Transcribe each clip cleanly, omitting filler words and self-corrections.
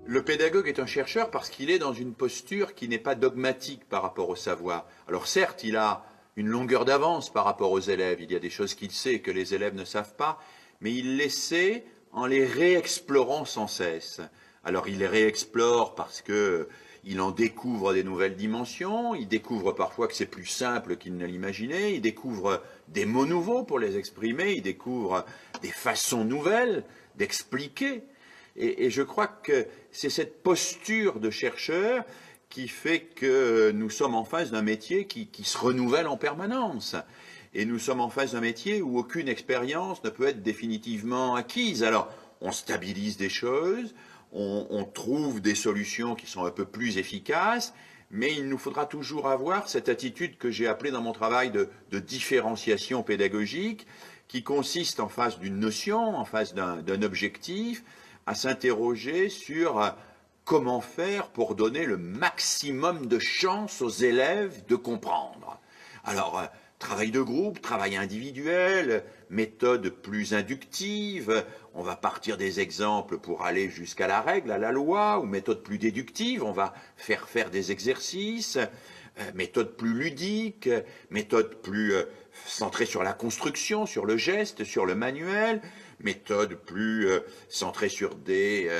Le pédagogue est un chercheur parce qu'il est dans une posture qui n'est pas dogmatique par rapport au savoir. Alors certes, il a une longueur d'avance par rapport aux élèves, il y a des choses qu'il sait que les élèves ne savent pas, mais il les sait en les réexplorant sans cesse. Alors il les réexplore parce qu'il en découvre des nouvelles dimensions, il découvre parfois que c'est plus simple qu'il ne l'imaginait, il découvre des mots nouveaux pour les exprimer, il découvre des façons nouvelles d'expliquer. Et je crois que c'est cette posture de chercheur qui fait que nous sommes en face d'un métier qui se renouvelle en permanence. Et nous sommes en face d'un métier où aucune expérience ne peut être définitivement acquise. Alors, on stabilise des choses, on trouve des solutions qui sont un peu plus efficaces, mais il nous faudra toujours avoir cette attitude que j'ai appelée dans mon travail de différenciation pédagogique, qui consiste en face d'une notion, en face d'un objectif, à s'interroger sur comment faire pour donner le maximum de chance aux élèves de comprendre. Alors, travail de groupe, travail individuel, méthode plus inductive, on va partir des exemples pour aller jusqu'à la règle, à la loi, ou méthode plus déductive, on va faire des exercices, méthode plus ludique, méthode plus centrée sur la construction, sur le geste, sur le manuel, méthode plus centrée sur des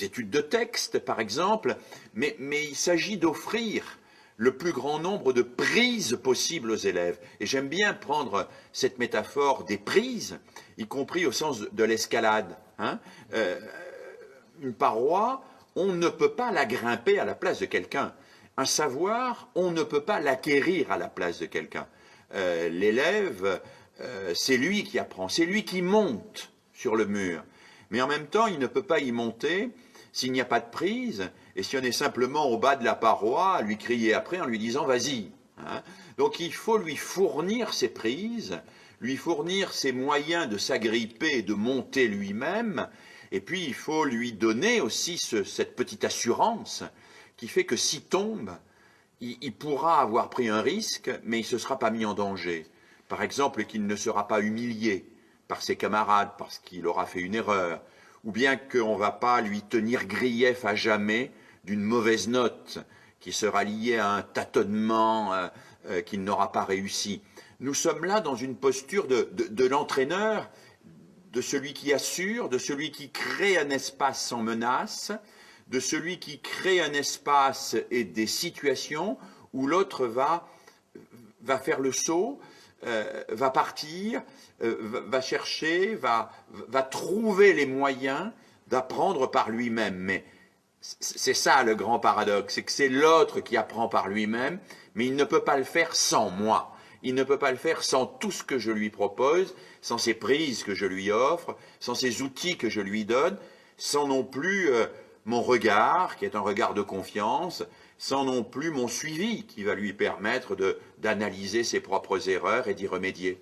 études de texte, par exemple, mais il s'agit d'offrir le plus grand nombre de prises possibles aux élèves. Et j'aime bien prendre cette métaphore des prises, y compris au sens de l'escalade. Une paroi, on ne peut pas la grimper à la place de quelqu'un. Un savoir, on ne peut pas l'acquérir à la place de quelqu'un. L'élève, c'est lui qui apprend, c'est lui qui monte sur le mur. Mais en même temps, il ne peut pas y monter s'il n'y a pas de prise, et si on est simplement au bas de la paroi, à lui crier après en lui disant « vas-y ». Donc il faut lui fournir ses prises, lui fournir ses moyens de s'agripper et de monter lui-même, et puis il faut lui donner aussi cette petite assurance qui fait que s'il tombe, il pourra avoir pris un risque, mais il ne se sera pas mis en danger. Par exemple, qu'il ne sera pas humilié par ses camarades parce qu'il aura fait une erreur, ou bien qu'on ne va pas lui tenir grief à jamais d'une mauvaise note qui sera liée à un tâtonnement qu'il n'aura pas réussi. Nous sommes là dans une posture de l'entraîneur, de celui qui assure, de celui qui crée un espace sans menace, de celui qui crée un espace et des situations où l'autre va faire le saut, va partir, va chercher, va trouver les moyens d'apprendre par lui-même. Mais c'est ça le grand paradoxe, c'est que c'est l'autre qui apprend par lui-même, mais il ne peut pas le faire sans moi. Il ne peut pas le faire sans tout ce que je lui propose, sans ces prises que je lui offre, sans ces outils que je lui donne, sans non plus mon regard, qui est un regard de confiance, sans non plus mon suivi, qui va lui permettre d'analyser ses propres erreurs et d'y remédier.